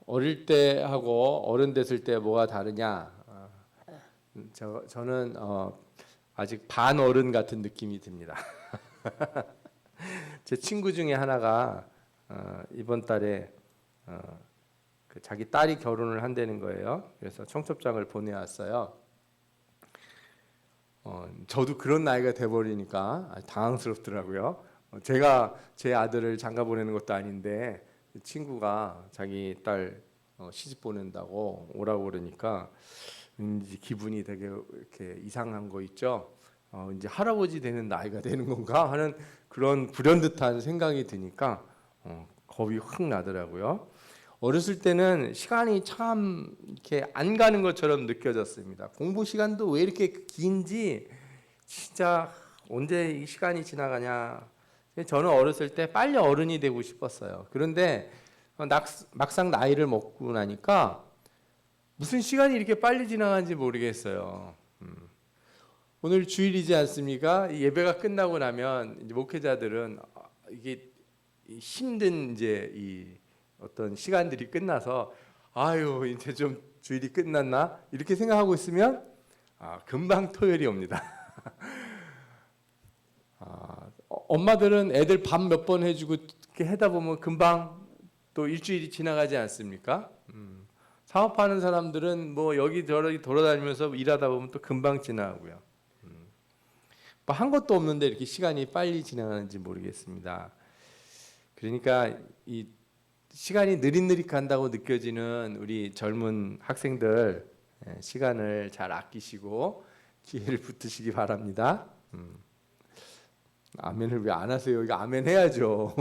어릴 때 하고 어른 됐을 때 뭐가 다르냐? 저는 아직 반어른 같은 느낌이 듭니다. 제 친구 중에 하나가 이번 달에 그 자기 딸이 결혼을 한다는 거예요. 그래서 청첩장을 보내왔어요. 저도 그런 나이가 돼버리니까 당황스럽더라고요. 제가 제 아들을 장가 보내는 것도 아닌데 친구가 자기 딸 시집 보낸다고 오라고 그러니까 왠지 기분이 되게 이렇게 이상한 거 있죠. 이제 할아버지 되는 나이가 되는 건가 하는 그런 불현듯한 생각이 드니까 겁이 확 나더라고요. 어렸을 때는 시간이 참 이렇게 안 가는 것처럼 느껴졌습니다. 공부 시간도 왜 이렇게 긴지 진짜 언제 이 시간이 지나가냐. 저는 어렸을 때 빨리 어른이 되고 싶었어요. 그런데 막상 나이를 먹고 나니까 무슨 시간이 이렇게 빨리 지나가는지 모르겠어요. 오늘 주일이지 않습니까? 예배가 끝나고 나면 이제 목회자들은 이게 힘든 이제 이 어떤 시간들이 끝나서 아유 이제 좀 주일이 끝났나 이렇게 생각하고 있으면 금방 토요일이 옵니다. 엄마들은 애들 밥 몇 번 해주고 이렇게 하다 보면 금방 또 일주일이 지나가지 않습니까? 사업하는 사람들은 뭐 여기저기 돌아다니면서 일하다 보면 또 금방 지나가고요. 뭐 한 것도 없는데 이렇게 시간이 빨리 지나가는지 모르겠습니다. 그러니까 이 시간이 느릿느릿 간다고 느껴지는 우리 젊은 학생들 시간을 잘 아끼시고 기회를 붙드시기 바랍니다. 아멘을 왜 안 하세요? 이거 아멘 해야죠.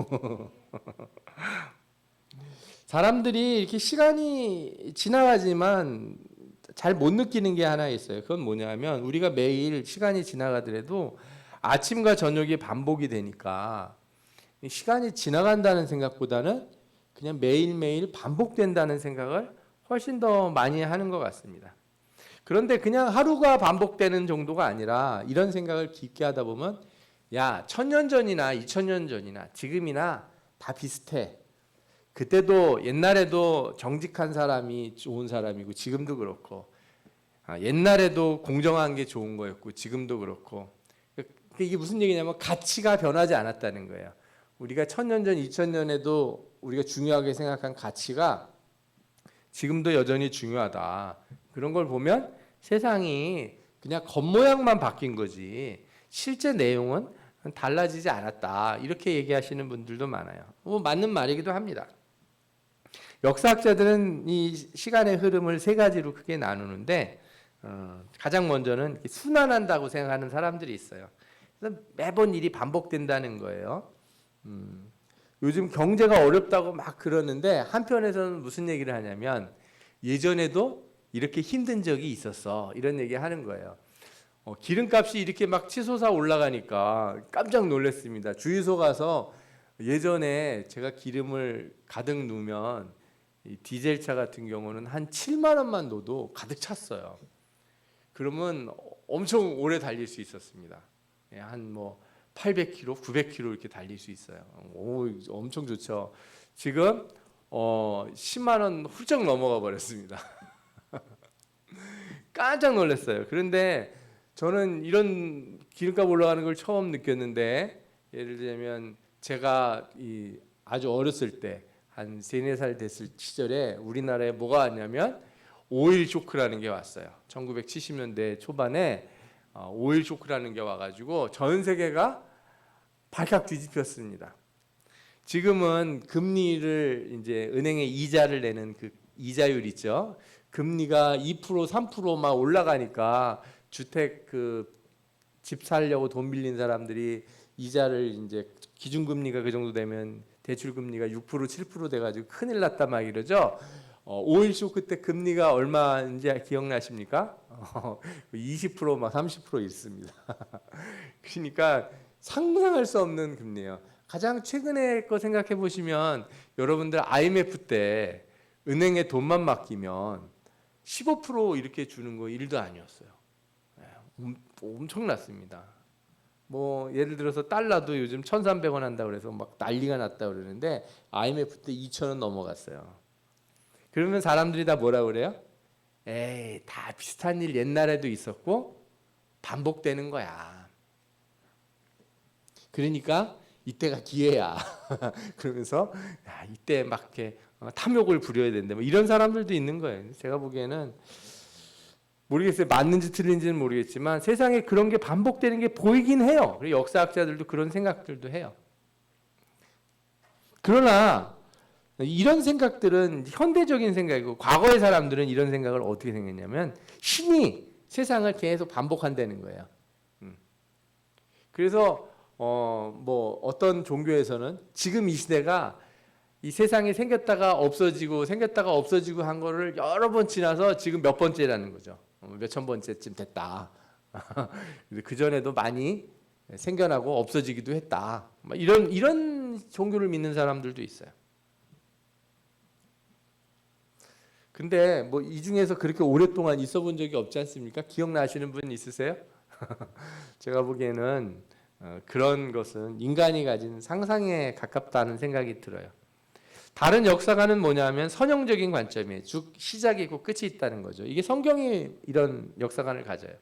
사람들이 이렇게 시간이 지나가지만 잘 못 느끼는 게 하나 있어요. 그건 뭐냐면 우리가 매일 시간이 지나가더라도 아침과 저녁이 반복이 되니까 시간이 지나간다는 생각보다는 그냥 매일매일 반복된다는 생각을 훨씬 더 많이 하는 것 같습니다. 그런데 그냥 하루가 반복되는 정도가 아니라 이런 생각을 깊게 하다 보면 야, 1000년 전이나 2000년 전이나 지금이나 다 비슷해. 그때도 옛날에도 정직한 사람이 좋은 사람이고 지금도 그렇고 옛날에도 공정한 게 좋은 거였고 지금도 그렇고 이게 무슨 얘기냐면 가치가 변하지 않았다는 거예요. 우리가 1000년 전, 2000년에도 우리가 중요하게 생각한 가치가 지금도 여전히 중요하다. 그런 걸 보면 세상이 그냥 겉모양만 바뀐 거지 실제 내용은 달라지지 않았다. 이렇게 얘기하시는 분들도 많아요. 뭐 맞는 말이기도 합니다. 역사학자들은 이 시간의 흐름을 세 가지로 크게 나누는데 가장 먼저는 순환한다고 생각하는 사람들이 있어요. 그래서 매번 일이 반복된다는 거예요. 요즘 경제가 어렵다고 막 그러는데 한편에서는 무슨 얘기를 하냐면 예전에도 이렇게 힘든 적이 있었어. 이런 얘기 하는 거예요. 기름값이 이렇게 막 치솟아 올라가니까 깜짝 놀랐습니다. 주유소 가서 예전에 제가 기름을 가득 넣으면 이 디젤차 같은 경우는 한 7만 원만 넣어도 가득 찼어요. 그러면 엄청 오래 달릴 수 있었습니다. 한 뭐 800km, 900km 이렇게 달릴 수 있어요. 오, 엄청 좋죠. 지금 10만 원 훌쩍 넘어가 버렸습니다. 깜짝 놀랐어요. 그런데 저는 이런 기름값 올라가는 걸 처음 느꼈는데 예를 들면 제가 아주 어렸을 때 한 3, 4살 됐을 시절에 우리나라에 뭐가 왔냐면 오일 쇼크라는 게 왔어요. 1970년대 초반에 오일 쇼크라는 게 와가지고 전 세계가 발칵 뒤집혔습니다. 지금은 금리를 이제 은행에 이자를 내는 그 이자율 있죠. 금리가 2%, 3%막 올라가니까 주택 집 살려고 돈 빌린 사람들이 이자를 이제 기준금리가 그 정도 되면 대출금리가 6%, 7% 돼가지고 큰일 났다 막 이러죠. 오일 쇼크 때 금리가 얼마인지 기억나십니까? 20%막 30% 있습니다. 그러니까 상상할 수 없는 금리예요. 가장 최근에 거 생각해 보시면 여러분들 IMF 때 은행에 돈만 맡기면 15% 이렇게 주는 거 일도 아니었어요. 엄청났습니다. 뭐 예를 들어서 달러도 요즘 1,300원 한다고 그래서 막 난리가 났다 그러는데 IMF 때 2,000원 넘어갔어요. 그러면 사람들이 다 뭐라 그래요? 에이, 다 비슷한 일 옛날에도 있었고 반복되는 거야. 그러니까 이때가 기회야. 그러면서 야, 이때 막 이렇게 탐욕을 부려야 된다. 뭐 이런 사람들도 있는 거예요. 제가 보기에는 모르겠어요. 맞는지 틀린지는 모르겠지만 세상에 그런 게 반복되는 게 보이긴 해요. 그리고 역사학자들도 그런 생각들도 해요. 그러나 이런 생각들은 현대적인 생각이고 과거의 사람들은 이런 생각을 어떻게 생각했냐면 신이 세상을 계속 반복한다는 거예요. 그래서 뭐 어떤 종교에서는 지금 이 시대가 이 세상이 생겼다가 없어지고 생겼다가 없어지고 한 거를 여러 번 지나서 지금 몇 번째라는 거죠. 몇천 번째쯤 됐다. 그 전에도 많이 생겨나고 없어지기도 했다. 이런 종교를 믿는 사람들도 있어요. 근데 뭐 이 중에서 그렇게 오랫동안 있어 본 적이 없지 않습니까? 기억나시는 분 있으세요? 제가 보기에는 그런 것은 인간이 가진 상상에 가깝다는 생각이 들어요. 다른 역사관은 뭐냐면 선형적인 관점이에요. 즉 시작이 있고 끝이 있다는 거죠. 이게 성경이 이런 역사관을 가져요.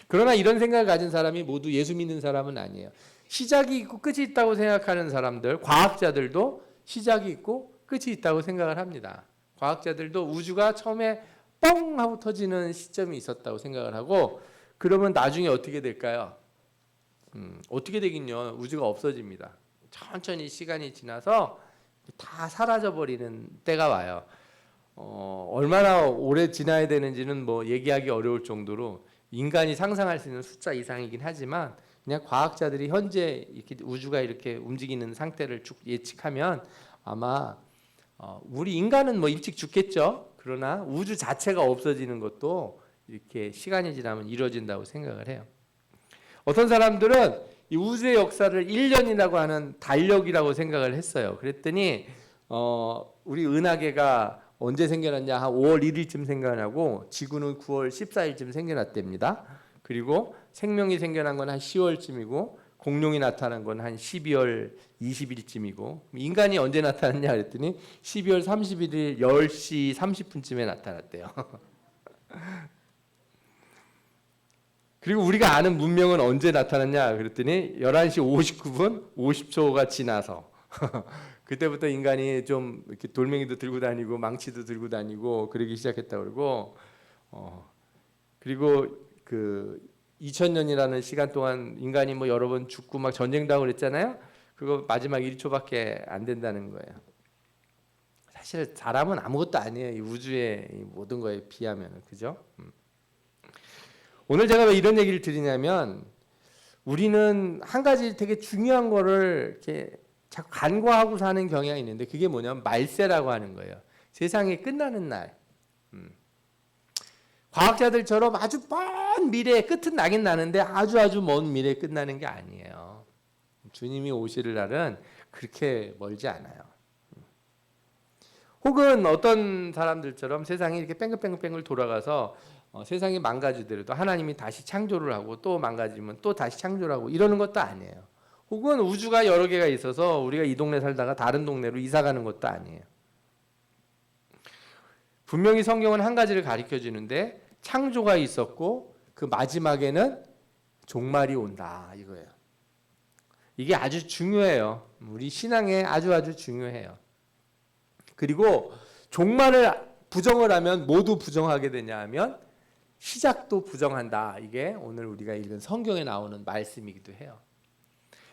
그러나 이런 생각을 가진 사람이 모두 예수 믿는 사람은 아니에요. 시작이 있고 끝이 있다고 생각하는 사람들, 과학자들도 시작이 있고 끝이 있다고 생각을 합니다. 과학자들도 우주가 처음에 뻥 하고 터지는 시점이 있었다고 생각을 하고 그러면 나중에 어떻게 될까요? 어떻게 되긴요. 우주가 없어집니다. 천천히 시간이 지나서 다 사라져버리는 때가 와요. 얼마나 오래 지나야 되는지는 뭐 얘기하기 어려울 정도로 인간이 상상할 수 있는 숫자 이상이긴 하지만 그냥 과학자들이 현재 이렇게 우주가 이렇게 움직이는 상태를 쭉 예측하면 아마 우리 인간은 뭐 일찍 죽겠죠. 그러나 우주 자체가 없어지는 것도 이렇게 시간이 지나면 이루어진다고 생각을 해요. 어떤 사람들은 이 우주의 역사를 1년이라고 하는 달력이라고 생각을 했어요. 그랬더니 우리 은하계가 언제 생겨났냐? 한 5월 1일쯤 생겨나고 지구는 9월 14일쯤 생겨났답니다. 그리고 생명이 생겨난 건 한 10월쯤이고 공룡이 나타난 건 한 12월 20일쯤이고 인간이 언제 나타났냐 그랬더니 12월 31일 10시 30분쯤에 나타났대요. 그리고 우리가 아는 문명은 언제 나타났냐 그랬더니 11시 59분 50초가 지나서 그때부터 인간이 좀 이렇게 돌멩이도 들고 다니고 망치도 들고 다니고 그러기 시작했다고 그러고 그리고 그 2000년이라는 시간 동안 인간이 뭐 여러 번 죽고 막 전쟁도 하고 그랬잖아요. 그거 마지막 1초밖에 안 된다는 거예요. 사실 사람은 아무것도 아니에요. 이 우주의 모든 거에 비하면 그죠? 오늘 제가 왜 이런 얘기를 드리냐면 우리는 한 가지 되게 중요한 거를 이렇게 자꾸 간과하고 사는 경향이 있는데 그게 뭐냐면 말세라고 하는 거예요. 세상이 끝나는 날. 과학자들처럼 아주 먼 미래에 끝은 나긴 나는데 아주 먼 미래에 끝나는 게 아니에요. 주님이 오실 날은 그렇게 멀지 않아요. 혹은 어떤 사람들처럼 세상이 이렇게 뺑글뺑글 돌아가서 세상이 망가지더라도 하나님이 다시 창조를 하고 또 망가지면 또 다시 창조를 하고 이러는 것도 아니에요. 혹은 우주가 여러 개가 있어서 우리가 이 동네 살다가 다른 동네로 이사 가는 것도 아니에요. 분명히 성경은 한 가지를 가르쳐 주는데 창조가 있었고 그 마지막에는 종말이 온다 이거예요. 이게 아주 중요해요. 우리 신앙에 아주 중요해요. 그리고 종말을 부정을 하면 모두 부정하게 되냐 하면 시작도 부정한다. 이게 오늘 우리가 읽은 성경에 나오는 말씀이기도 해요.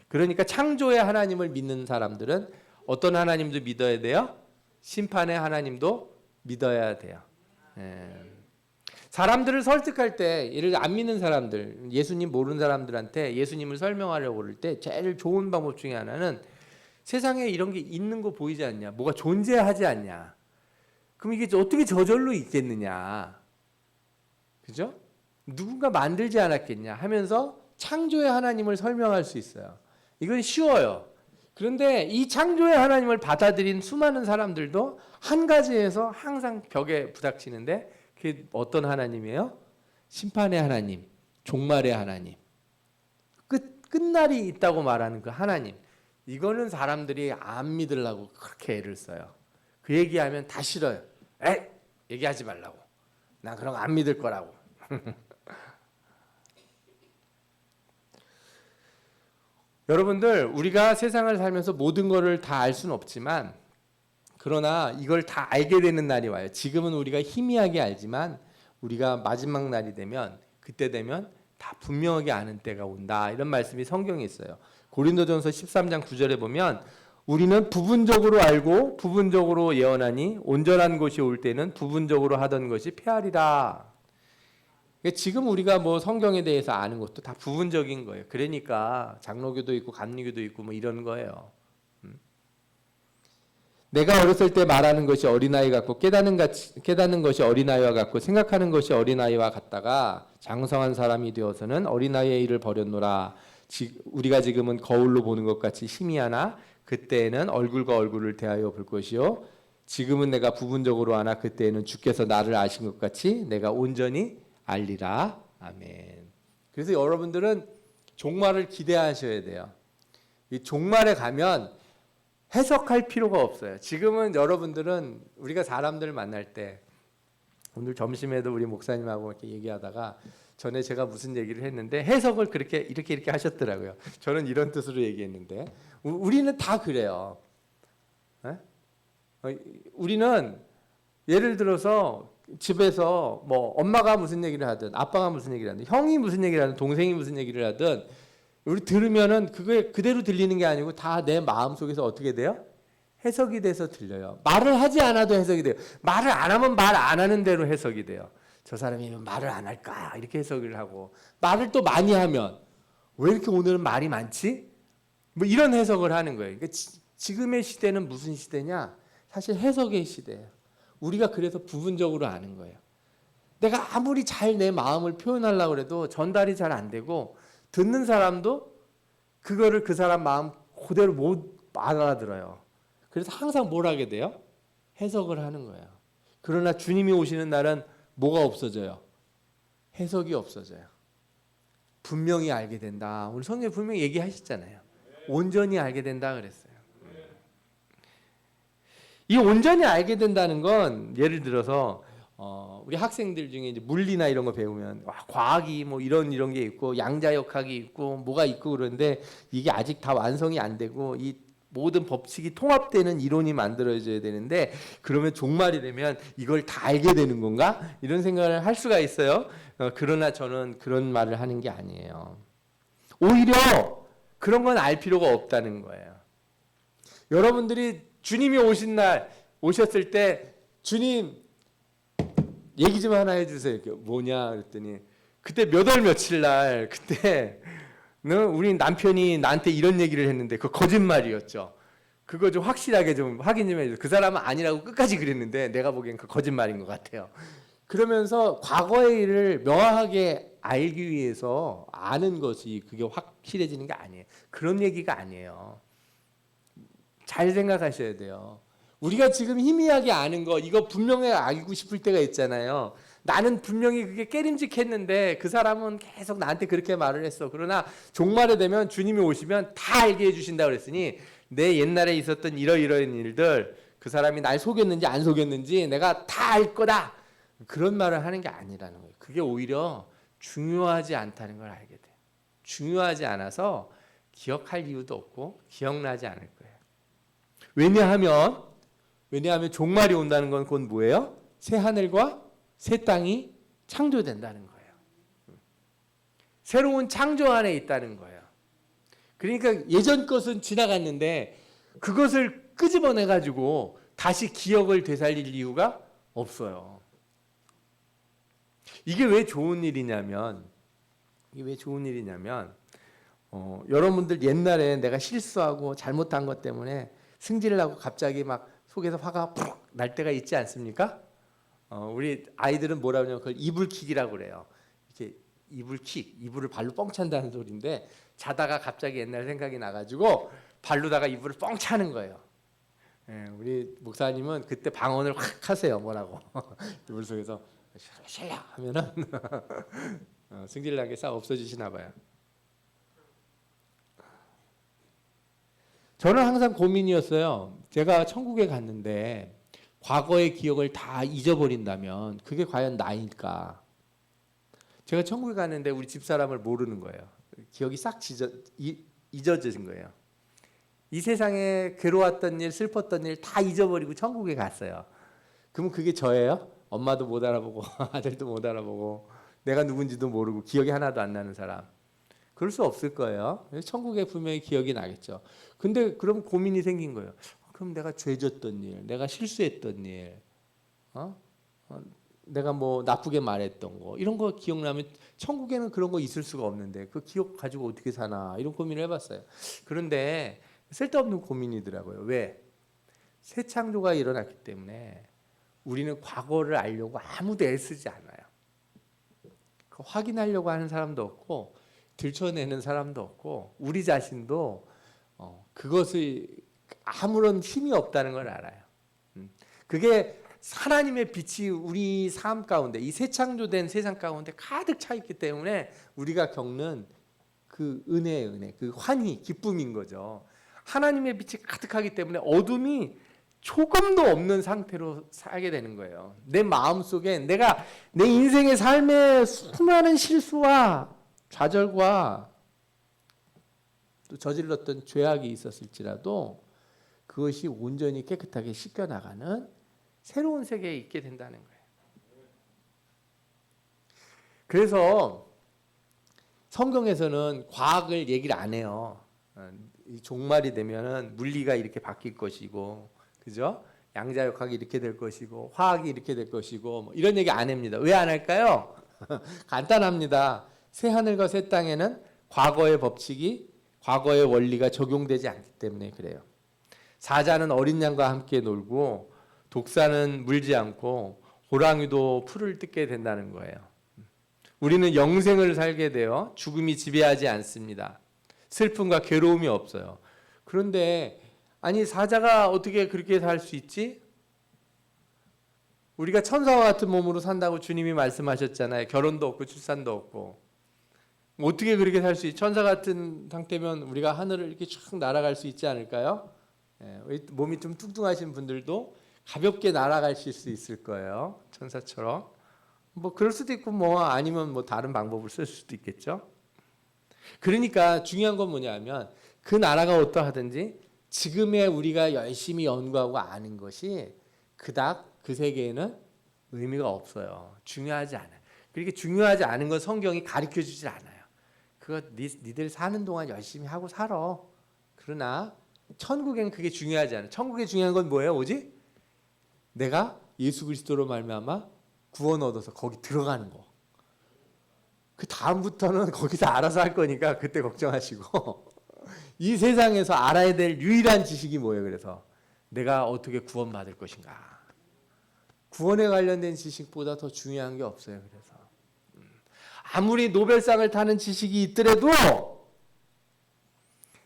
그러니까 창조의 하나님을 믿는 사람들은 어떤 하나님도 믿어야 돼요? 심판의 하나님도 믿어야 돼요. 사람들을 설득할 때 예를 들어 안 믿는 사람들, 예수님 모르는 사람들한테 예수님을 설명하려고 그럴 때 제일 좋은 방법 중에 하나는 세상에 이런 게 있는 거 보이지 않냐? 뭐가 존재하지 않냐? 그럼 이게 어떻게 저절로 있겠느냐? 그죠? 누군가 만들지 않았겠냐 하면서 창조의 하나님을 설명할 수 있어요. 이건 쉬워요. 그런데 이 창조의 하나님을 받아들인 수많은 사람들도 한 가지에서 항상 벽에 부닥치는데 그게 어떤 하나님이에요? 심판의 하나님, 종말의 하나님. 끝날이 있다고 말하는 그 하나님. 이거는 사람들이 안 믿으려고 그렇게 애를 써요. 그 얘기하면 다 싫어요. 에이, 얘기하지 말라고. 난 그런 거 안 믿을 거라고. 여러분들, 우리가 세상을 살면서 모든 거를 다 알 수는 없지만, 그러나 이걸 다 알게 되는 날이 와요. 지금은 우리가 희미하게 알지만 우리가 마지막 날이 되면, 그때 되면 다 분명하게 아는 때가 온다. 이런 말씀이 성경에 있어요. 고린도전서 13장 9절에 보면 우리는 부분적으로 알고 부분적으로 예언하니 온전한 것이 올 때는 부분적으로 하던 것이 패하리라. 지금 우리가 뭐 성경에 대해서 아는 것도 다 부분적인 거예요. 그러니까 장로교도 있고 감리교도 있고 뭐 이런 거예요. 내가 어렸을 때 말하는 것이 어린아이 같고 깨닫는 것이 어린아이와 같고 생각하는 것이 어린아이와 같다가 장성한 사람이 되어서는 어린아이의 일을 버렸노라. 우리가 지금은 거울로 보는 것 같이 희미하나 그때에는 얼굴과 얼굴을 대하여 볼 것이요 지금은 내가 부분적으로 아나 그때에는 주께서 나를 아신 것 같이 내가 온전히 알리라. 아멘. 그래서 여러분들은 종말을 기대하셔야 돼요. 이 종말에 가면 해석할 필요가 없어요. 지금은 여러분들은 우리가 사람들 만날 때, 오늘 점심에도 우리 목사님하고 이렇게 얘기하다가 전에 제가 무슨 얘기를 했는데 해석을 그렇게 이렇게 하셨더라고요. 저는 이런 뜻으로 얘기했는데 우리는 다 그래요. 우리는 예를 들어서 집에서 뭐 엄마가 무슨 얘기를 하든 아빠가 무슨 얘기를 하든 형이 무슨 얘기를 하든 동생이 무슨 얘기를 하든 우리 들으면은 그게 그대로 들리는 게 아니고 다 내 마음속에서 어떻게 돼요? 해석이 돼서 들려요. 말을 하지 않아도 해석이 돼요. 말을 안 하면 말 안 하는 대로 해석이 돼요. 저 사람이 말을 안 할까? 이렇게 해석을 하고 말을 또 많이 하면 왜 이렇게 오늘은 말이 많지? 뭐 이런 해석을 하는 거예요. 그러니까 지금의 시대는 무슨 시대냐? 사실 해석의 시대예요. 우리가 그래서 부분적으로 아는 거예요. 내가 아무리 잘 내 마음을 표현하려고 해도 전달이 잘 안 되고 듣는 사람도 그거를 그 사람 마음 그대로 못 알아들어요. 그래서 항상 뭘 하게 돼요? 해석을 하는 거예요. 그러나 주님이 오시는 날은 뭐가 없어져요? 해석이 없어져요. 분명히 알게 된다. 오늘 성경에 분명히 얘기하셨잖아요. 온전히 알게 된다 그랬어요. 이 온전히 알게 된다는 건 예를 들어서 우리 학생들 중에 이제 물리나 이런 거 배우면 과학이 뭐 이런 게 있고 양자역학이 있고 뭐가 있고 그런데 이게 아직 다 완성이 안 되고 이 모든 법칙이 통합되는 이론이 만들어져야 되는데 그러면 종말이 되면 이걸 다 알게 되는 건가? 이런 생각을 할 수가 있어요. 그러나 저는 그런 말을 하는 게 아니에요. 오히려 그런 건 알 필요가 없다는 거예요. 여러분들이 주님이 오셨을 때 주님 얘기 좀 하나 해주세요. 뭐냐 그랬더니 그때 몇 월 며칠 날 그때 우리 남편이 나한테 이런 얘기를 했는데 그 거짓말이었죠. 그거 좀 확실하게 좀 확인 좀 해주세요. 그 사람은 아니라고 끝까지 그랬는데 내가 보기엔 그 거짓말인 것 같아요. 그러면서 과거의 일을 명확하게 알기 위해서 아는 것이 그게 확실해지는 게 아니에요. 그런 얘기가 아니에요. 잘 생각하셔야 돼요. 우리가 지금 희미하게 아는 거 이거 분명히 알고 싶을 때가 있잖아요. 나는 분명히 그게 깨림직했는데 그 사람은 계속 나한테 그렇게 말을 했어. 그러나 종말에 되면 주님이 오시면 다 알게 해주신다 그랬으니 내 옛날에 있었던 이러이러한 일들 그 사람이 날 속였는지 안 속였는지 내가 다 알 거다. 그런 말을 하는 게 아니라는 거예요. 그게 오히려 중요하지 않다는 걸 알게 돼요. 중요하지 않아서 기억할 이유도 없고 기억나지 않을 거예요. 왜냐하면 종말이 온다는 건 그건 뭐예요? 새 하늘과 새 땅이 창조된다는 거예요. 새로운 창조 안에 있다는 거예요. 그러니까 예전 것은 지나갔는데 그것을 끄집어내 가지고 다시 기억을 되살릴 이유가 없어요. 이게 왜 좋은 일이냐면 여러분들 옛날에 내가 실수하고 잘못한 것 때문에 승질을 하고 갑자기 막 속에서 화가 푹 날 때가 있지 않습니까? 우리 아이들은 뭐라 그러냐면 그걸 이불킥이라고 그래요. 이렇게 이불킥, 이불을 발로 뻥 찬다는 소리인데 자다가 갑자기 옛날 생각이 나가지고 발로다가 이불을 뻥 차는 거예요. 예, 우리 목사님은 그때 방언을 확 하세요. 뭐라고 이불 속에서 샬라 하면은 승질 나게 싹 없어지시나 봐요. 저는 항상 고민이었어요. 제가 천국에 갔는데 과거의 기억을 다 잊어버린다면 그게 과연 나일까? 제가 천국에 갔는데 우리 집사람을 모르는 거예요. 기억이 싹 잊어진 거예요. 이 세상에 괴로웠던 일, 슬펐던 일 다 잊어버리고 천국에 갔어요. 그러면 그게 저예요? 엄마도 못 알아보고 아들도 못 알아보고 내가 누군지도 모르고 기억이 하나도 안 나는 사람. 그럴 수 없을 거예요. 천국에 분명히 기억이 나겠죠. 근데 그럼 고민이 생긴 거예요. 그럼 내가 죄졌던 일, 내가 실수했던 일, 내가 뭐 나쁘게 말했던 거 이런 거 기억나면 천국에는 그런 거 있을 수가 없는데 그 기억 가지고 어떻게 사나 이런 고민을 해봤어요. 그런데 쓸데없는 고민이더라고요. 왜? 새 창조가 일어났기 때문에 우리는 과거를 알려고 아무도 애쓰지 않아요. 확인하려고 하는 사람도 없고 들춰내는 사람도 없고 우리 자신도 그것을 아무런 힘이 없다는 걸 알아요. 그게 하나님의 빛이 우리 삶 가운데 이 새 창조된 세상 가운데 가득 차 있기 때문에 우리가 겪는 그 은혜의 은혜, 그 환희, 기쁨인 거죠. 하나님의 빛이 가득하기 때문에 어둠이 조금도 없는 상태로 살게 되는 거예요. 내 마음속에 내가 내 인생의 삶의 수많은 실수와 좌절과 또 저질렀던 죄악이 있었을지라도 그것이 온전히 깨끗하게 씻겨나가는 새로운 세계에 있게 된다는 거예요. 그래서 성경에서는 과학을 얘기를 안 해요. 이 종말이 되면은 물리가 이렇게 바뀔 것이고, 그죠? 양자역학이 이렇게 될 것이고, 화학이 이렇게 될 것이고, 뭐 이런 얘기 안 합니다. 왜 안 할까요? 간단합니다. 새 하늘과 새 땅에는 과거의 법칙이, 과거의 원리가 적용되지 않기 때문에 그래요. 사자는 어린 양과 함께 놀고, 독사는 물지 않고, 호랑이도 풀을 뜯게 된다는 거예요. 우리는 영생을 살게 되어 죽음이 지배하지 않습니다. 슬픔과 괴로움이 없어요. 그런데 아니 사자가 어떻게 그렇게 살 수 있지? 우리가 천사와 같은 몸으로 산다고 주님이 말씀하셨잖아요. 결혼도 없고 출산도 없고. 어떻게 그렇게 살 수 있지? 천사 같은 상태면 우리가 하늘을 이렇게 쭉 날아갈 수 있지 않을까요? 몸이 좀 뚱뚱하신 분들도 가볍게 날아가실 수 있을 거예요. 천사처럼. 뭐 그럴 수도 있고 뭐 아니면 뭐 다른 방법을 쓸 수도 있겠죠. 그러니까 중요한 건 뭐냐면 그 나라가 어떠하든지 지금의 우리가 열심히 연구하고 아는 것이 그닥 그 세계에는 의미가 없어요. 중요하지 않아요. 그렇게 중요하지 않은 건 성경이 가르쳐 주질 않아요. 그거 니들 사는 동안 열심히 하고 살아. 그러나 천국에는 그게 중요하지 않아요. 천국에 중요한 건 뭐예요? 오직 내가 예수 그리스도로 말미암아 구원 얻어서 거기 들어가는 거. 그 다음부터는 거기서 알아서 할 거니까 그때 걱정하시고 이 세상에서 알아야 될 유일한 지식이 뭐예요? 그래서 내가 어떻게 구원받을 것인가. 구원에 관련된 지식보다 더 중요한 게 없어요. 그래서 아무리 노벨상을 타는 지식이 있더라도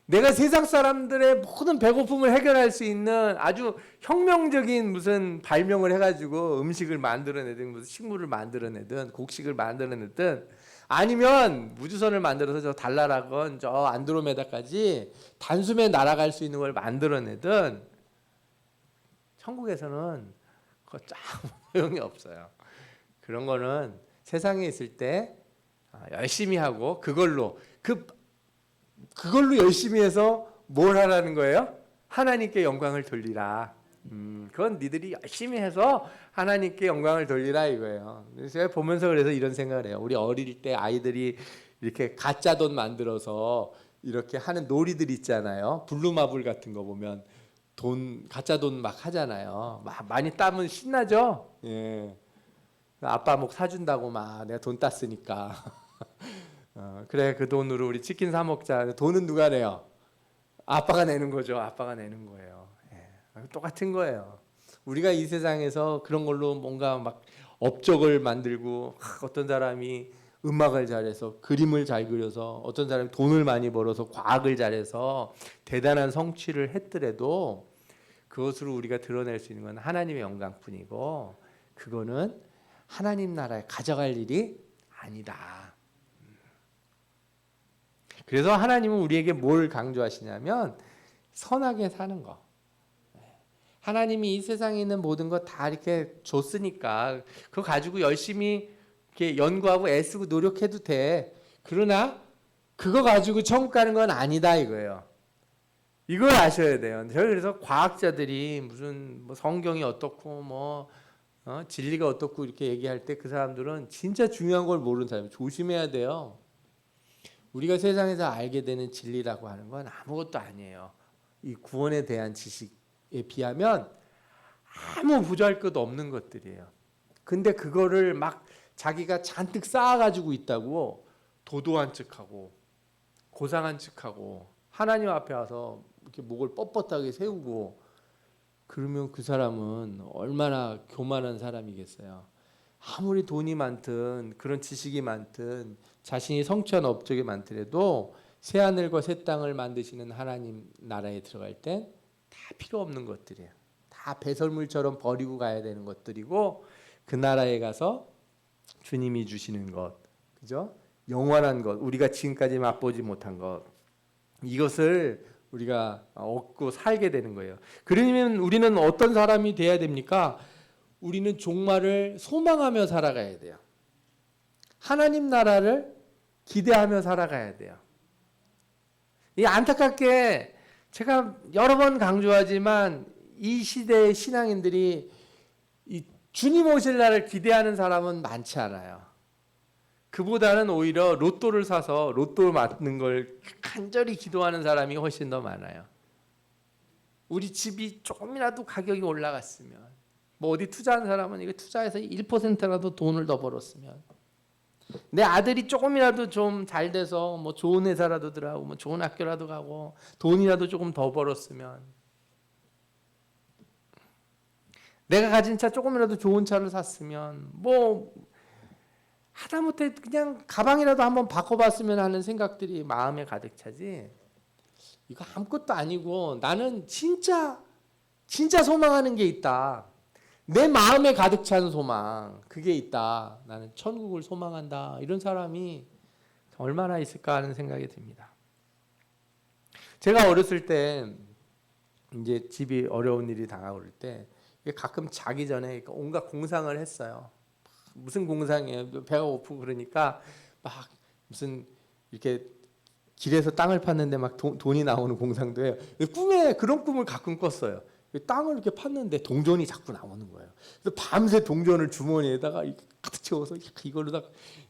내가 세상 사람들의 모든 배고픔을 해결할 수 있는 아주 혁명적인 무슨 발명을 해가지고 음식을 만들어내든 무슨 식물을 만들어내든 곡식을 만들어내든 아니면 우주선을 만들어서 저 달나라건 저 안드로메다까지 단숨에 날아갈 수 있는 걸 만들어내든 천국에서는 그거 쫙 소용이 없어요. 그런 거는 세상에 있을 때 열심히 하고 그걸로 열심히 해서 뭘 하라는 거예요? 하나님께 영광을 돌리라. 그건 니들이 열심히 해서 하나님께 영광을 돌리라 이거예요. 그래서 제가 보면서 그래서 이런 생각을 해요. 우리 어릴 때 아이들이 이렇게 가짜 돈 만들어서 이렇게 하는 놀이들 있잖아요. 블루마블 같은 거 보면 돈 가짜 돈 막 하잖아요. 막 많이 따면 신나죠. 예. 아빠 뭐 사준다고 막 내가 돈 땄으니까. 그래 그 돈으로 우리 치킨 사 먹자. 돈은 누가 내요? 아빠가 내는 거죠. 아빠가 내는 거예요. 예. 똑같은 거예요. 우리가 이 세상에서 그런 걸로 뭔가 막 업적을 만들고 어떤 사람이 음악을 잘해서 그림을 잘 그려서 어떤 사람이 돈을 많이 벌어서 과학을 잘해서 대단한 성취를 했더라도 그것으로 우리가 드러낼 수 있는 건 하나님의 영광뿐이고 그거는 하나님 나라에 가져갈 일이 아니다. 그래서 하나님은 우리에게 뭘 강조하시냐면 선하게 사는 거. 하나님이 이 세상에 있는 모든 것 다 이렇게 줬으니까 그거 가지고 열심히 이렇게 연구하고 애쓰고 노력해도 돼. 그러나 그거 가지고 천국 가는 건 아니다 이거예요. 이걸 아셔야 돼요. 저희 그래서 과학자들이 무슨 뭐 성경이 어떻고 뭐 진리가 어떻고 이렇게 얘기할 때 그 사람들은 진짜 중요한 걸 모르는 사람이 조심해야 돼요. 우리가 세상에서 알게 되는 진리라고 하는 건 아무것도 아니에요. 이 구원에 대한 지식에 비하면 아무 부족할 것 없는 것들이에요. 근데 그거를 막 자기가 잔뜩 쌓아가지고 있다고 도도한 척하고 고상한 척하고 하나님 앞에 와서 이렇게 목을 뻣뻣하게 세우고 그러면 그 사람은 얼마나 교만한 사람이겠어요. 아무리 돈이 많든 그런 지식이 많든 자신이 성취한 업적이 많더라도 새하늘과 새 땅을 만드시는 하나님 나라에 들어갈 땐 다 필요 없는 것들이에요. 다 배설물처럼 버리고 가야 되는 것들이고 그 나라에 가서 주님이 주시는 것, 그죠? 영원한 것, 우리가 지금까지 맛보지 못한 것, 이것을 우리가 얻고 살게 되는 거예요. 그러면 우리는 어떤 사람이 돼야 됩니까? 우리는 종말을 소망하며 살아가야 돼요. 하나님 나라를 기대하며 살아가야 돼요. 이 안타깝게 제가 여러 번 강조하지만 이 시대의 신앙인들이 이 주님 오실 날을 기대하는 사람은 많지 않아요. 그보다는 오히려 로또를 사서 로또 맞는 걸 간절히 기도하는 사람이 훨씬 더 많아요. 우리 집이 조금이라도 가격이 올라갔으면, 뭐 어디 투자하는 사람은 이거 투자해서 1%라도 돈을 더 벌었으면, 내 아들이 조금이라도 좀 잘 돼서 뭐 좋은 회사라도 들어가고 뭐 좋은 학교라도 가고 돈이라도 조금 더 벌었으면, 내가 가진 차 조금이라도 좋은 차를 샀으면, 뭐 하다못해 그냥 가방이라도 한번 바꿔봤으면 하는 생각들이 마음에 가득 차지. 이거 아무것도 아니고 나는 진짜 소망하는 게 있다. 내 마음에 가득 찬 소망, 그게 있다. 나는 천국을 소망한다. 이런 사람이 얼마나 있을까 하는 생각이 듭니다. 제가 어렸을 때 이제 집이 어려운 일이 다가올 때 가끔 자기 전에 온갖 공상을 했어요. 무슨 공상이에요? 배가 고프고 그러니까 막 무슨 이렇게 길에서 땅을 팠는데 막 돈이 나오는 공상도 해요. 꿈에 그런 꿈을 가끔 꿨어요. 땅을 이렇게 팠는데 동전이 자꾸 나오는 거예요. 그래서 밤새 동전을 주머니에다가 가득 채워서 이걸로 다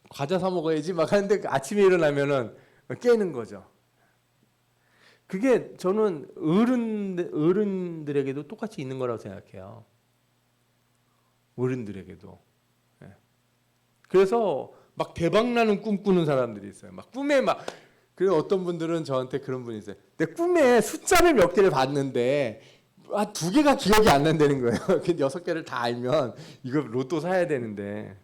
과자 사 먹어야지 막 하는데 아침에 일어나면은 깨는 거죠. 그게 저는 어른들에게도 똑같이 있는 거라고 생각해요. 어른들에게도. 그래서 막 대박나는 꿈 꾸는 사람들이 있어요. 막 꿈에 막 그리고 어떤 분들은 저한테 그런 분이 있어요. 내 꿈에 숫자를 몇 개를 봤는데 2개가 기억이 안 난다는 거예요. 6개를 다 알면 이거 로또 사야 되는데.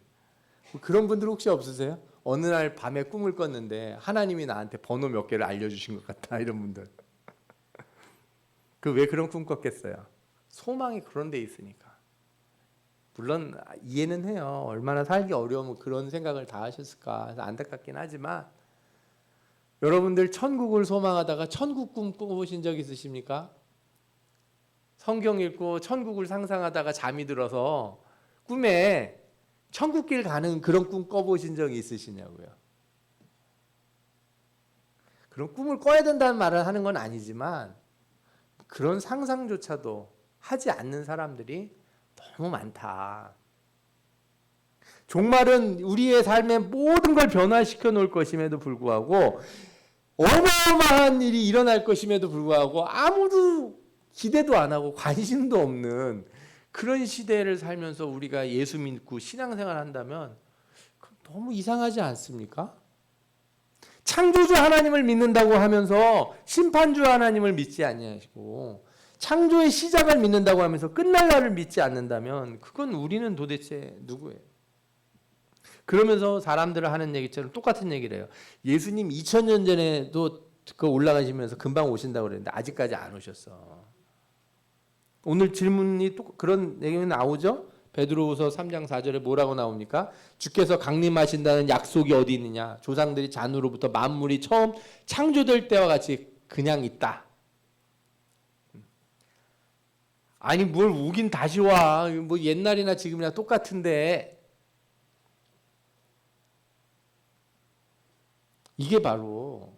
그런 분들 혹시 없으세요? 어느 날 밤에 꿈을 꿨는데 하나님이 나한테 번호 몇 개를 알려주신 것 같다. 이런 분들. 그 왜 그런 꿈 꿨겠어요? 소망이 그런 데 있으니까. 물론 이해는 해요. 얼마나 살기 어려우면 그런 생각을 다 하셨을까. 안타깝긴 하지만 여러분들 천국을 소망하다가 천국 꿈 꿔보신 적 있으십니까? 성경 읽고 천국을 상상하다가 잠이 들어서 꿈에 천국길 가는 그런 꿈 꿔보신 적이 있으시냐고요. 그런 꿈을 꿔야 된다는 말을 하는 건 아니지만 그런 상상조차도 하지 않는 사람들이 너무 많다. 종말은 우리의 삶의 모든 걸 변화시켜 놓을 것임에도 불구하고 어마어마한 일이 일어날 것임에도 불구하고 아무도 기대도 안 하고 관심도 없는 그런 시대를 살면서 우리가 예수 믿고 신앙생활 한다면 너무 이상하지 않습니까? 창조주 하나님을 믿는다고 하면서 심판주 하나님을 믿지 아니하시고 창조의 시작을 믿는다고 하면서 끝날 날을 믿지 않는다면 그건 우리는 도대체 누구예요? 그러면서 사람들을 하는 얘기처럼 똑같은 얘기를 해요. 예수님 2000년 전에도 그 올라가시면서 금방 오신다고 그랬는데 아직까지 안 오셨어. 오늘 질문이 또 그런 얘기가 나오죠? 베드로후서 3장 4절에 뭐라고 나옵니까? 주께서 강림하신다는 약속이 어디 있느냐? 조상들이 잔으로부터 만물이 처음 창조될 때와 같이 그냥 있다. 아니 뭘 오긴 다시 와. 뭐 옛날이나 지금이나 똑같은데. 이게 바로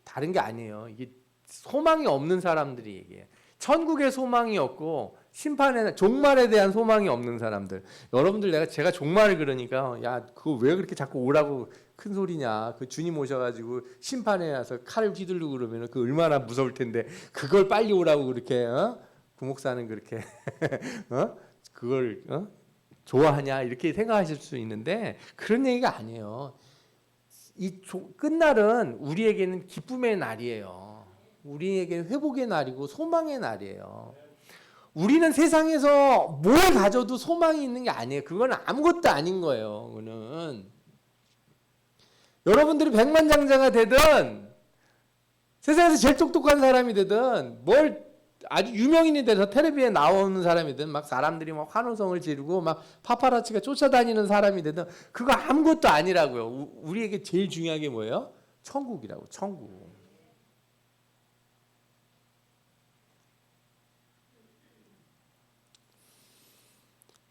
다른 게 아니에요. 이게 소망이 없는 사람들이 얘기해. 천국에 소망이 없고 심판에 종말에 대한 소망이 없는 사람들. 여러분들 제가 종말을 그러니까 야 그거 왜 그렇게 자꾸 오라고 큰 소리냐. 그 주님 오셔가지고 심판에 와서 칼을 휘두르고 그러면 그 얼마나 무서울 텐데 그걸 빨리 오라고 그렇게 구목사는 그렇게 그걸 좋아하냐 이렇게 생각하실 수 있는데 그런 얘기가 아니에요. 이 끝날은 우리에게는 기쁨의 날이에요. 우리에게는 회복의 날이고 소망의 날이에요. 우리는 세상에서 뭘 가져도 소망이 있는 게 아니에요. 그건 아무것도 아닌 거예요. 그거는 여러분들이 백만장자가 되든 세상에서 제일 똑똑한 사람이 되든 뭘 아주 유명인이 돼서 텔레비에 나오는 사람이든 막 사람들이 막 환호성을 지르고 막 파파라치가 쫓아다니는 사람이 되든 그거 아무것도 아니라고요. 우리에게 제일 중요한 게 뭐예요? 천국이라고. 천국.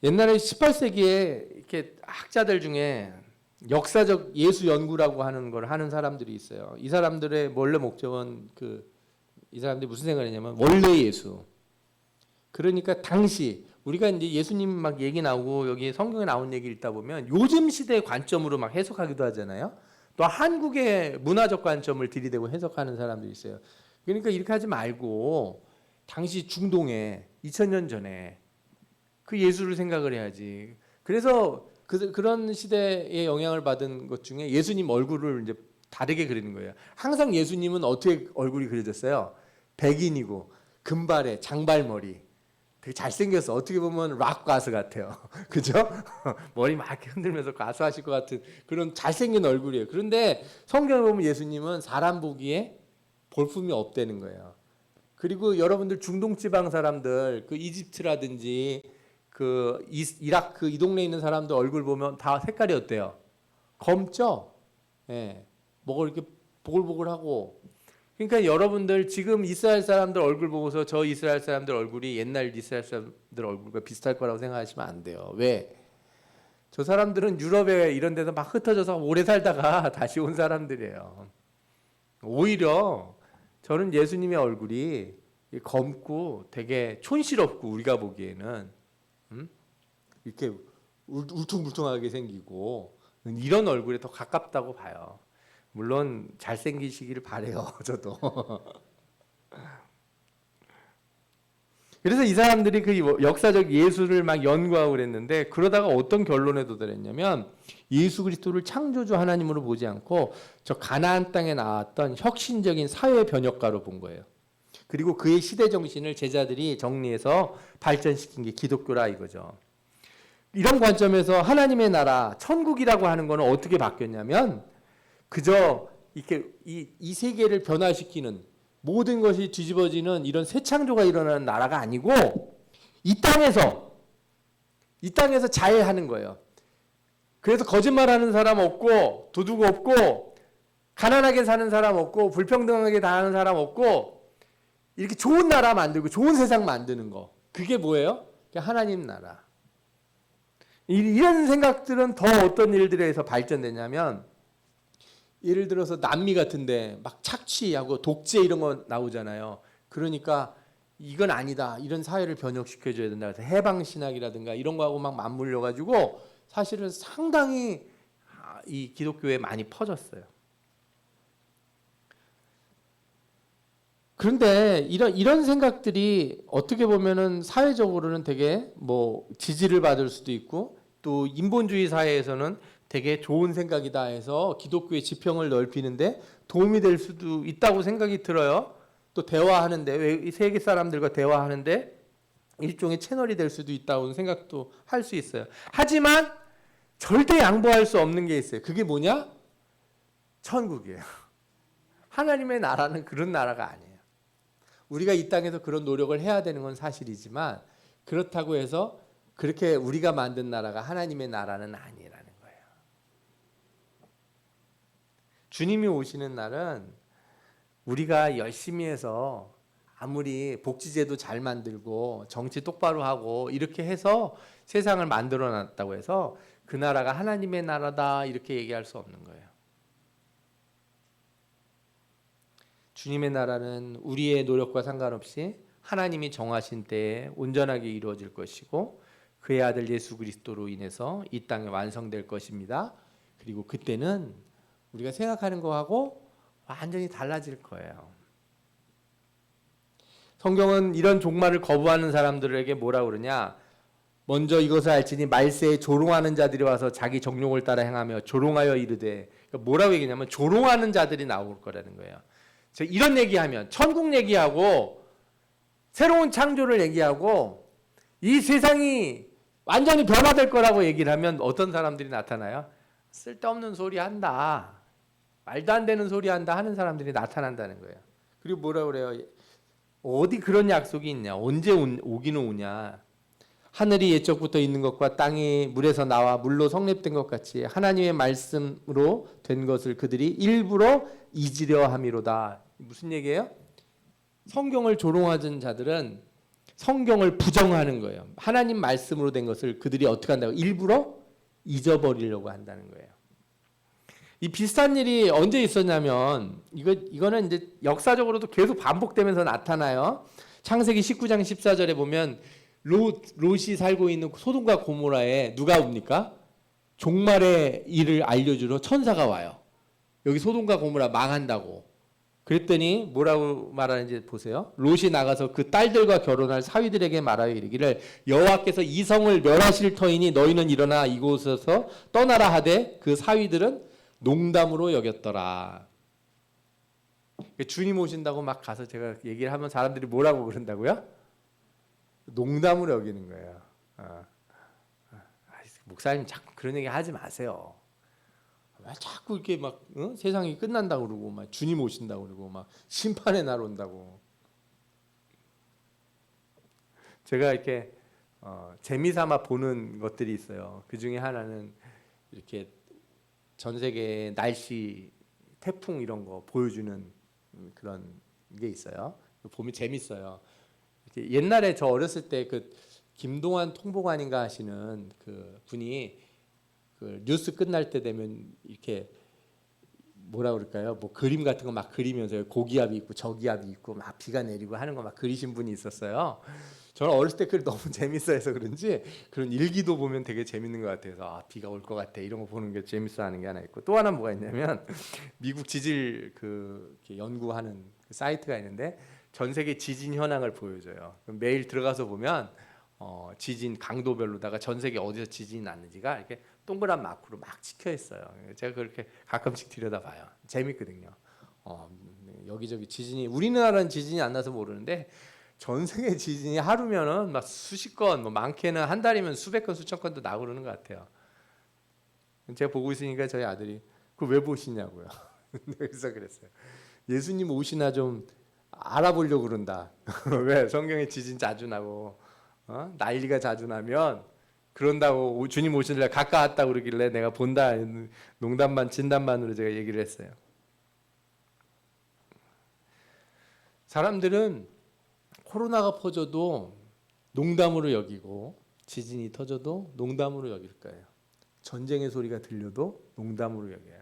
옛날에 18세기에 이렇게 학자들 중에 역사적 예수 연구라고 하는 걸 하는 사람들이 있어요. 이 사람들의 원래 목적은 이 사람들이 무슨 생각을 했냐면 원래 예수. 그러니까 당시 우리가 이제 예수님 막 얘기 나오고 여기 성경에 나온 얘기 읽다 보면 요즘 시대의 관점으로 막 해석하기도 하잖아요. 또 한국의 문화적 관점을 들이대고 해석하는 사람들이 있어요. 그러니까 이렇게 하지 말고 당시 중동에 2000년 전에 그 예수를 생각을 해야지. 그래서 그런 시대의 영향을 받은 것 중에 예수님 얼굴을 이제 다르게 그리는 거예요. 항상 예수님은 어떻게 얼굴이 그려졌어요? 백인이고 금발에 장발머리. 되게 잘생겼어. 어떻게 보면 락 가수 같아요. 그죠? 머리 막 흔들면서 가수하실 것 같은 그런 잘생긴 얼굴이에요. 그런데 성경에 보면 예수님은 사람 보기에 볼품이 없다는 거예요. 그리고 여러분들 중동 지방 사람들 그 이집트라든지 그 이라크 이 동네에 있는 사람들 얼굴 보면 다 색깔이 어때요? 검죠? 예. 뭐가 이렇게 보글보글하고. 그러니까 여러분들 지금 이스라엘 사람들 얼굴 보고서 저 이스라엘 사람들 얼굴이 옛날 이스라엘 사람들 얼굴과 비슷할 거라고 생각하시면 안 돼요. 왜? 저 사람들은 유럽에 이런 데서 막 흩어져서 오래 살다가 다시 온 사람들이에요. 오히려 저는 예수님의 얼굴이 검고 되게 촌스럽고 우리가 보기에는 이렇게 울퉁불퉁하게 생기고 이런 얼굴에 더 가깝다고 봐요. 물론 잘생기시기를 바래요. 저도. 그래서 이 사람들이 그 역사적 예수를 막 연구하고 그랬는데 그러다가 어떤 결론에 도달했냐면 예수 그리스도를 창조주 하나님으로 보지 않고 저 가나안 땅에 나왔던 혁신적인 사회 변혁가로 본 거예요. 그리고 그의 시대 정신을 제자들이 정리해서 발전시킨 게 기독교라 이거죠. 이런 관점에서 하나님의 나라, 천국이라고 하는 거는 어떻게 바뀌었냐면 그저 이렇게 이 세계를 변화시키는 모든 것이 뒤집어지는 이런 새 창조가 일어나는 나라가 아니고 이 땅에서 잘 하는 거예요. 그래서 거짓말하는 사람 없고 도둑 없고 가난하게 사는 사람 없고 불평등하게 당하는 사람 없고 이렇게 좋은 나라 만들고 좋은 세상 만드는 거. 그게 뭐예요? 그게 하나님 나라. 이런 생각들은 더 어떤 일들에서 발전되냐면 예를 들어서 남미 같은데 막 착취하고 독재 이런 거 나오잖아요. 그러니까 이건 아니다. 이런 사회를 변혁시켜줘야 된다. 그래서 해방신학이라든가 이런 거하고 막 맞물려가지고 사실은 상당히 이 기독교에 많이 퍼졌어요. 그런데 이런 생각들이 어떻게 보면은 사회적으로는 되게 뭐 지지를 받을 수도 있고 또 인본주의 사회에서는 되게 좋은 생각이다 해서 기독교의 지평을 넓히는데 도움이 될 수도 있다고 생각이 들어요. 또 대화하는데 왜 세계 사람들과 대화하는데 일종의 채널이 될 수도 있다고 생각도 할 수 있어요. 하지만 절대 양보할 수 없는 게 있어요. 그게 뭐냐? 천국이에요. 하나님의 나라는 그런 나라가 아니에요. 우리가 이 땅에서 그런 노력을 해야 되는 건 사실이지만 그렇다고 해서 그렇게 우리가 만든 나라가 하나님의 나라는 아니라는 거예요. 주님이 오시는 날은 우리가 열심히 해서 아무리 복지제도 잘 만들고 정치 똑바로 하고 이렇게 해서 세상을 만들어 놨다고 해서 그 나라가 하나님의 나라다 이렇게 얘기할 수 없는 거예요. 주님의 나라는 우리의 노력과 상관없이 하나님이 정하신 때에 온전하게 이루어질 것이고 그의 아들 예수 그리스도로 인해서 이 땅에 완성될 것입니다. 그리고 그때는 우리가 생각하는 거하고 완전히 달라질 거예요. 성경은 이런 종말을 거부하는 사람들에게 뭐라고 그러냐? 먼저 이것을 알지니 말세에 조롱하는 자들이 와서 자기 정욕을 따라 행하며 조롱하여 이르되, 그러니까 뭐라고 얘기냐면 조롱하는 자들이 나올 거라는 거예요. 이런 얘기하면 천국 얘기하고 새로운 창조를 얘기하고 이 세상이 완전히 변화될 거라고 얘기를 하면 어떤 사람들이 나타나요? 쓸데없는 소리 한다, 말도 안 되는 소리 한다 하는 사람들이 나타난다는 거예요. 그리고 뭐라고 그래요? 어디 그런 약속이 있냐? 언제 오기는 오냐? 하늘이 옛적부터 있는 것과 땅이 물에서 나와 물로 성립된 것 같이 하나님의 말씀으로 된 것을 그들이 일부러 잊으려 함이로다. 무슨 얘기예요? 성경을 조롱하는 자들은 성경을 부정하는 거예요. 하나님 말씀으로 된 것을 그들이 어떻게 한다고? 일부러 잊어버리려고 한다는 거예요. 이 비슷한 일이 언제 있었냐면 이거는 이제 역사적으로도 계속 반복되면서 나타나요. 창세기 19장 14절에 보면 롯이 살고 있는 소돔과 고모라에 누가 옵니까? 종말의 일을 알려주러 천사가 와요. 여기 소돔과 고모라 망한다고. 그랬더니 뭐라고 말하는지 보세요. 롯이 나가서 그 딸들과 결혼할 사위들에게 말하여 이르기를 여호와께서 이 성을 멸하실 터이니 너희는 일어나 이곳에서 떠나라 하되 그 사위들은 농담으로 여겼더라. 주님 오신다고 막 가서 제가 얘기를 하면 사람들이 뭐라고 그런다고요? 농담으로 여기는 거예요. 목사님 자꾸 그런 얘기 하지 마세요. 왜 자꾸 이렇게 막 세상이 끝난다고 그러고 막 주님 오신다고 그러고 막 심판의 날 온다고. 제가 이렇게 재미삼아 보는 것들이 있어요. 그 중에 하나는 이렇게 전 세계 날씨, 태풍 이런 거 보여주는 그런 게 있어요. 보면 재밌어요. 옛날에 저 어렸을 때 그 김동완 통보관인가 하시는 그 분이 그 뉴스 끝날 때 되면 이렇게 뭐라 그럴까요? 뭐 그림 같은 거 막 그리면서 고기압이 있고 저기압이 있고 막 비가 내리고 하는 거 막 그리신 분이 있었어요. 저는 어렸을 때 글 너무 재밌어해서 그런지 그런 일기도 보면 되게 재밌는 것 같아서 비가 올 것 같아 이런 거 보는 게 재밌어하는 게 하나 있고 또 하나 뭐가 있냐면 미국 지질 그 연구하는 그 사이트가 있는데 전 세계 지진 현황을 보여줘요. 매일 들어가서 보면 지진 강도별로다가 전 세계 어디서 지진이 났는지가 이렇게 동그란 마크로 막 찍혀 있어요. 제가 그렇게 가끔씩 들여다봐요. 재밌거든요. 여기저기 지진이 우리나라는 지진이 안 나서 모르는데 전 세계 지진이 하루면은 막 수십 건, 뭐 많게는 한 달이면 수백 건, 수천 건도 나고 그러는 것 같아요. 제가 보고 있으니까 저희 아들이 그거 왜 보시냐고요. 그래서 그랬어요. 예수님 오시나 좀 알아보려고 그런다. 왜 성경에 지진 자주 나고 난리가 자주 나면 그런다고 주님 오시느라 가까웠다고 그러길래 내가 본다. 농담반 진담반으로 제가 얘기를 했어요. 사람들은 코로나가 퍼져도 농담으로 여기고 지진이 터져도 농담으로 여길 거예요. 전쟁의 소리가 들려도 농담으로 여겨요.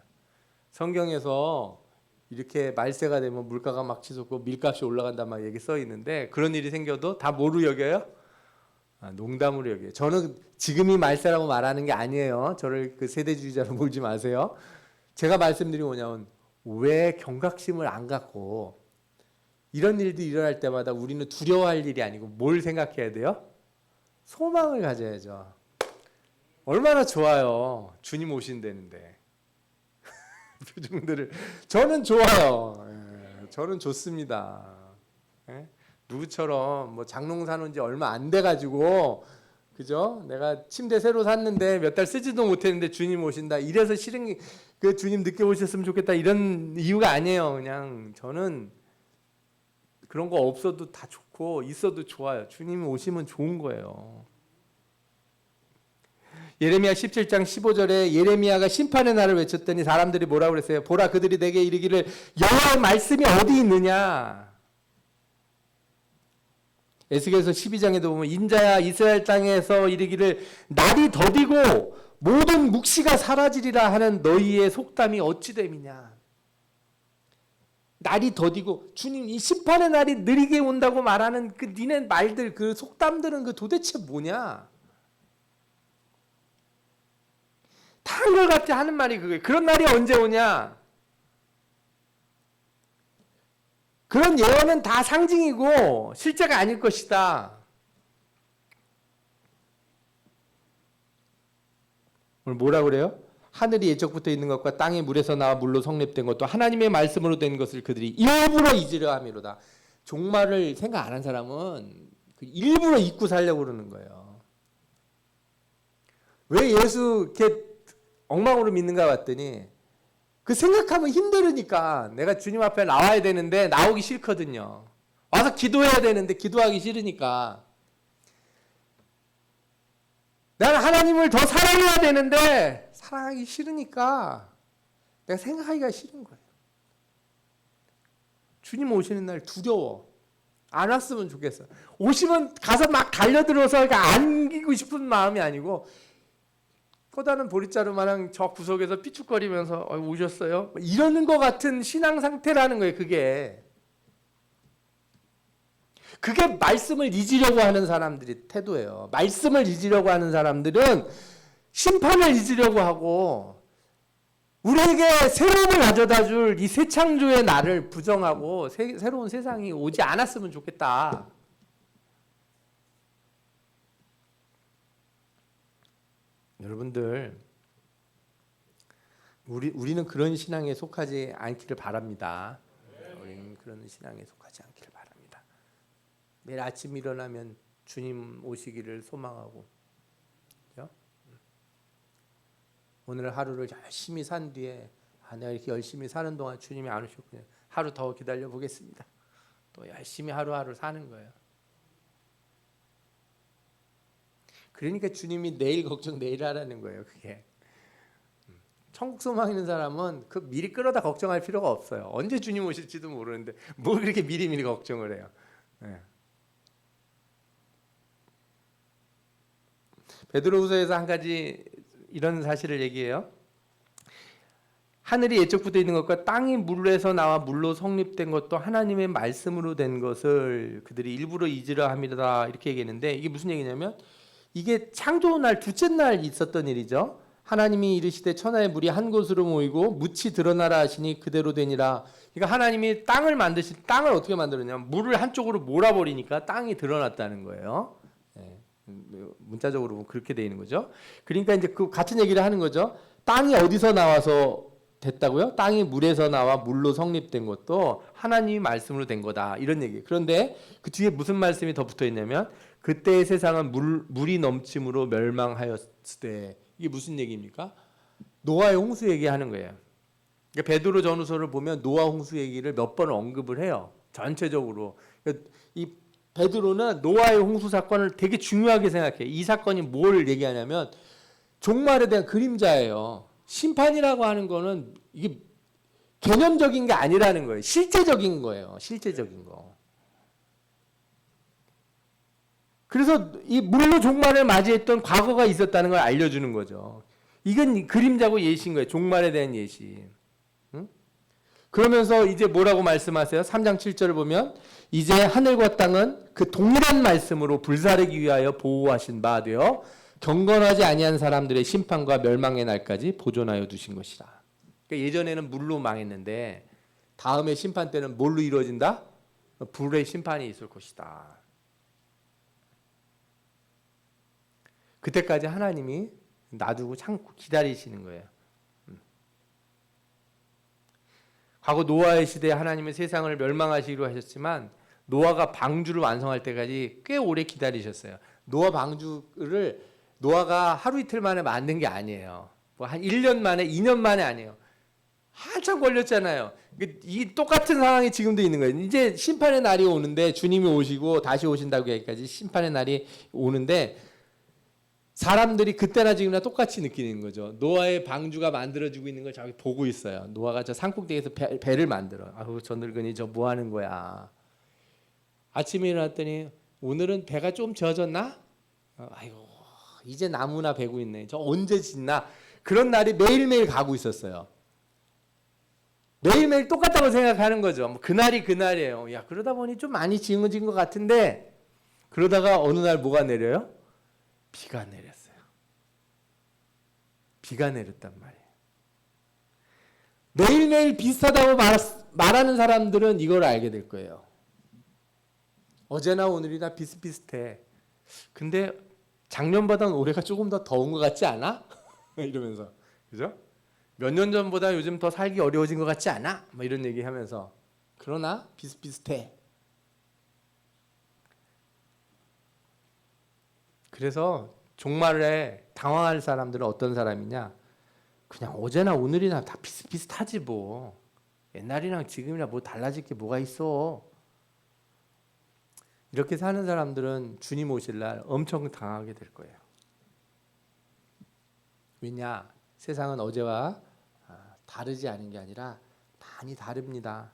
성경에서 이렇게 말세가 되면 물가가 막 치솟고 밀값이 올라간다 막 얘기 써 있는데 그런 일이 생겨도 다 뭐로 여겨요? 농담으로 여겨요. 저는 지금이 말세라고 말하는 게 아니에요. 저를 그 세대주의자로 몰지 마세요. 제가 말씀드린 뭐냐면 왜 경각심을 안 갖고 이런 일도 일어날 때마다 우리는 두려워할 일이 아니고 뭘 생각해야 돼요? 소망을 가져야죠. 얼마나 좋아요. 주님 오신다는데. 표정들을 저는 좋아요. 저는 좋습니다. 누구처럼 뭐 장롱 사놓은 지 얼마 안 돼가지고 그죠? 내가 침대 새로 샀는데 몇 달 쓰지도 못했는데 주님 오신다. 이래서 싫은 그 주님 늦게 오셨으면 좋겠다 이런 이유가 아니에요. 그냥 저는 그런 거 없어도 다 좋고 있어도 좋아요. 주님 오시면 좋은 거예요. 예레미야 17장 15절에 예레미야가 심판의 날을 외쳤더니 사람들이 뭐라고 그랬어요? 보라 그들이 내게 이르기를 여호와의 말씀이 어디 있느냐? 에스겔서 12장에도 보면 인자야 이스라엘 땅에서 이르기를 날이 더디고 모든 묵시가 사라지리라 하는 너희의 속담이 어찌 됨이냐. 날이 더디고 주님 이 심판의 날이 느리게 온다고 말하는 그 니네 말들 그 속담들은 그 도대체 뭐냐. 다 한결같이 하는 말이 그거예요. 그런 날이 언제 오냐. 그런 예언은 다 상징이고 실제가 아닐 것이다. 오늘 뭐라 그래요? 하늘이 예적부터 있는 것과 땅이 물에서 나와 물로 성립된 것도 하나님의 말씀으로 된 것을 그들이 일부러 잊으려 함이로다. 종말을 생각 안 한 사람은 일부러 잊고 살려고 그러는 거예요. 왜 예수 이렇게 엉망으로 믿는가 봤더니 그 생각하면 힘들으니까. 내가 주님 앞에 나와야 되는데 나오기 싫거든요. 와서 기도해야 되는데 기도하기 싫으니까. 나는 하나님을 더 사랑해야 되는데 사랑하기 싫으니까 내가 생각하기가 싫은 거예요. 주님 오시는 날 두려워. 안 왔으면 좋겠어. 오시면 가서 막 달려들어서 안기고 싶은 마음이 아니고 커다란 보릿자루마냥 저 구석에서 삐죽거리면서 오셨어요? 이러는 것 같은 신앙 상태라는 거예요. 그게 말씀을 잊으려고 하는 사람들의 태도예요. 말씀을 잊으려고 하는 사람들은 심판을 잊으려고 하고 우리에게 새로움을 가져다 줄 이 새 창조의 날을 부정하고 새로운 세상이 오지 않았으면 좋겠다. 여러분들 우리는 그런 신앙에 속하지 않기를 바랍니다. 우리는 그런 신앙에 속하지 않기를 바랍니다. 매일 아침 일어나면 주님 오시기를 소망하고, 그렇죠? 오늘 하루를 열심히 산 뒤에 내가 이렇게 열심히 사는 동안 주님이 안 오셨군요. 하루 더 기다려 보겠습니다. 또 열심히 하루하루 사는 거예요. 그러니까 주님이 내일 걱정 내일 하라는 거예요. 그게 천국 소망 있는 사람은 그 미리 끌어다 걱정할 필요가 없어요. 언제 주님 오실지도 모르는데 뭘 그렇게 미리미리 걱정을 해요. 네. 베드로후서에서 한 가지 이런 사실을 얘기해요. 하늘이 예적부터 있는 것과 땅이 물에서 나와 물로 성립된 것도 하나님의 말씀으로 된 것을 그들이 일부러 잊으려 함이다, 이렇게 얘기했는데 이게 무슨 얘기냐면 이게 창조 날 둘째 날 있었던 일이죠. 하나님이 이르시되 천하의 물이 한 곳으로 모이고 묻이 드러나라 하시니 그대로 되니라. 그러니까 하나님이 땅을 땅을 어떻게 만들었냐면 물을 한쪽으로 몰아버리니까 땅이 드러났다는 거예요. 네. 문자적으로 보면 그렇게 되어 있는 거죠. 그러니까 이제 그 같은 얘기를 하는 거죠. 땅이 어디서 나와서 됐다고요? 땅이 물에서 나와 물로 성립된 것도 하나님이 말씀으로 된 거다, 이런 얘기. 그런데 그 뒤에 무슨 말씀이 더 붙어 있냐면 그때의 세상은 물이 넘침으로 멸망하였으되, 이게 무슨 얘기입니까? 노아의 홍수 얘기하는 거예요. 그러니까 베드로 전후서를 보면 노아 홍수 얘기를 몇 번 언급을 해요. 전체적으로. 그러니까 이 베드로는 노아의 홍수 사건을 되게 중요하게 생각해요. 이 사건이 뭘 얘기하냐면 종말에 대한 그림자예요. 심판이라고 하는 거는 이게 개념적인 게 아니라는 거예요. 실제적인 거예요. 실제적인 거. 그래서 이 물로 종말을 맞이했던 과거가 있었다는 걸 알려주는 거죠. 이건 그림자고 예시인 거예요. 종말에 대한 예시. 응? 그러면서 이제 뭐라고 말씀하세요? 3장 7절을 보면 이제 하늘과 땅은 그 동일한 말씀으로 불사르기 위하여 보호하신 바 되어 경건하지 아니한 사람들의 심판과 멸망의 날까지 보존하여 두신 것이라. 그러니까 예전에는 물로 망했는데 다음에 심판 때는 뭘로 이루어진다? 불의 심판이 있을 것이다. 그때까지 하나님이 놔두고 참고 기다리시는 거예요. 과거 노아의 시대에 하나님은 세상을 멸망하시기로 하셨지만 노아가 방주를 완성할 때까지 꽤 오래 기다리셨어요. 노아 방주를 노아가 하루 이틀 만에 만든 게 아니에요. 뭐 한 1년 만에, 2년 만에 아니에요. 한참 걸렸잖아요. 이 똑같은 상황이 지금도 있는 거예요. 이제 심판의 날이 오는데 주님이 오시고 다시 오신다고 하기까지 심판의 날이 오는데 사람들이 그때나 지금이나 똑같이 느끼는 거죠. 노아의 방주가 만들어지고 있는 걸 저기 보고 있어요. 노아가 저 산꼭대기에서 배를 만들어. 아우 저 늙은이 저 뭐 하는 거야. 아침에 일어났더니 오늘은 배가 좀 젖었나? 아이고 이제 나무나 베고 있네. 저 언제 짓나? 그런 날이 매일매일 가고 있었어요. 매일매일 똑같다고 생각하는 거죠. 뭐 그날이 그날이에요. 야, 그러다 보니 좀 많이 지어진 것 같은데, 그러다가 어느 날 뭐가 내려요? 비가 내렸어요. 비가 내렸단 말이에요. 매일매일 비슷하다고 말하는 사람들은 이걸 알게 될 거예요. 어제나 오늘이나 비슷비슷해. 근데 작년보다는 올해가 조금 더 더운 것 같지 않아? 이러면서. 그죠? 몇 년 전보다 요즘 더 살기 어려워진 것 같지 않아? 뭐 이런 얘기 하면서. 그러나 비슷비슷해. 그래서 종말에 당황할 사람들은 어떤 사람이냐? 그냥 어제나 오늘이나 다 비슷비슷하지 뭐. 옛날이랑 지금이나 뭐 달라질 게 뭐가 있어. 이렇게 사는 사람들은 주님 오실 날 엄청 당하게 될 거예요. 왜냐? 세상은 어제와 다르지 않은 게 아니라 많이 다릅니다.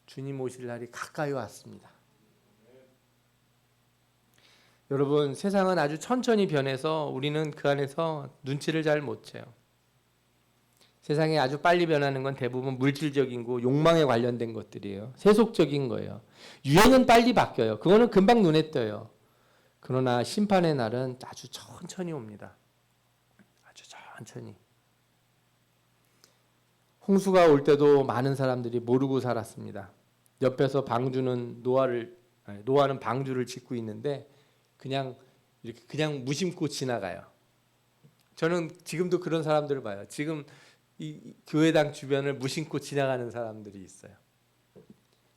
주님 오실 날이 가까이 왔습니다. 여러분, 세상은 아주 천천히 변해서 우리는 그 안에서 눈치를 잘 못 채요. 세상이 아주 빨리 변하는 건 대부분 물질적인 거, 욕망에 관련된 것들이에요. 세속적인 거예요. 유행은 빨리 바뀌어요. 그거는 금방 눈에 띄어요. 그러나 심판의 날은 아주 천천히 옵니다. 아주 천천히. 홍수가 올 때도 많은 사람들이 모르고 살았습니다. 옆에서 노아는 방주를 짓고 있는데 그냥 무심코 지나가요. 저는 지금도 그런 사람들을 봐요. 지금 이 교회당 주변을 무심코 지나가는 사람들이 있어요.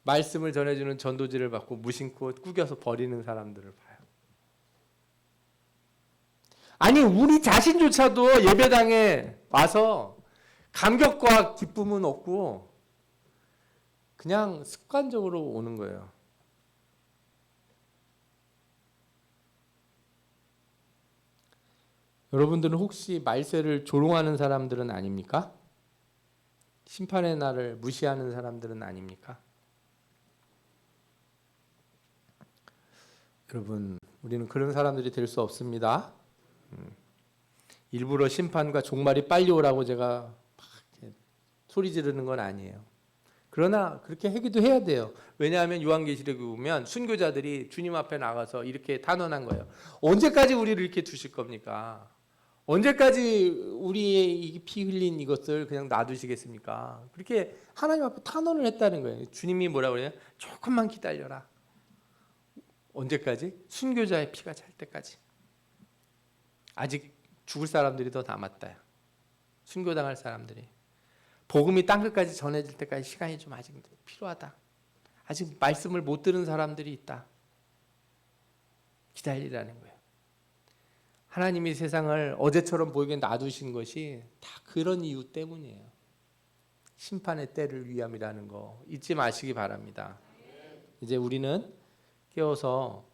말씀을 전해주는 전도지를 받고 무심코 꾸겨서 버리는 사람들을 봐요. 아니 우리 자신조차도 예배당에 와서 감격과 기쁨은 없고 그냥 습관적으로 오는 거예요. 여러분들은 혹시 말세를 조롱하는 사람들은 아닙니까? 심판의 날을 무시하는 사람들은 아닙니까? 여러분, 우리는 그런 사람들이 될 수 없습니다. 일부러 심판과 종말이 빨리 오라고 제가 소리 지르는 건 아니에요. 그러나 그렇게 하기도 해야 돼요. 왜냐하면 요한계시록에 보면 순교자들이 주님 앞에 나가서 이렇게 탄원한 거예요. 언제까지 우리를 이렇게 두실 겁니까? 언제까지 우리의 피 흘린 이것을 그냥 놔두시겠습니까? 그렇게 하나님 앞에 탄원을 했다는 거예요. 주님이 뭐라고 그래요? 조금만 기다려라. 언제까지? 순교자의 피가 찰 때까지. 아직 죽을 사람들이 더 남았다. 순교당할 사람들이. 복음이 땅끝까지 전해질 때까지 시간이 좀 아직 필요하다. 아직 말씀을 못 들은 사람들이 있다. 기다리라는 거예요. 하나님이 세상을 어제처럼 보이게 놔두신 것이 다 그런 이유 때문이에요. 심판의 때를 위함이라는 거 잊지 마시기 바랍니다. 이제 우리는 깨어서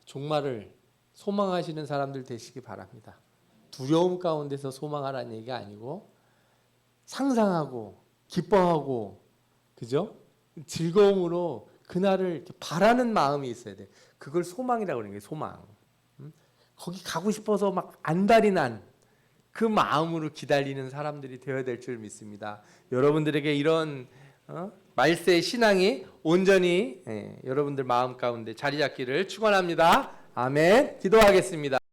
종말을 소망하시는 사람들 되시기 바랍니다. 두려움 가운데서 소망하라는 얘기가 아니고 상상하고 기뻐하고 그죠? 즐거움으로 그날을 이렇게 바라는 마음이 있어야 돼. 그걸 소망이라고 그러는 거예요. 소망. 거기 가고 싶어서 막 안달이 난 그 마음으로 기다리는 사람들이 되어야 될 줄 믿습니다. 여러분들에게 이런 말세의 신앙이 온전히 여러분들 마음 가운데 자리 잡기를 축원합니다. 아멘. 기도하겠습니다.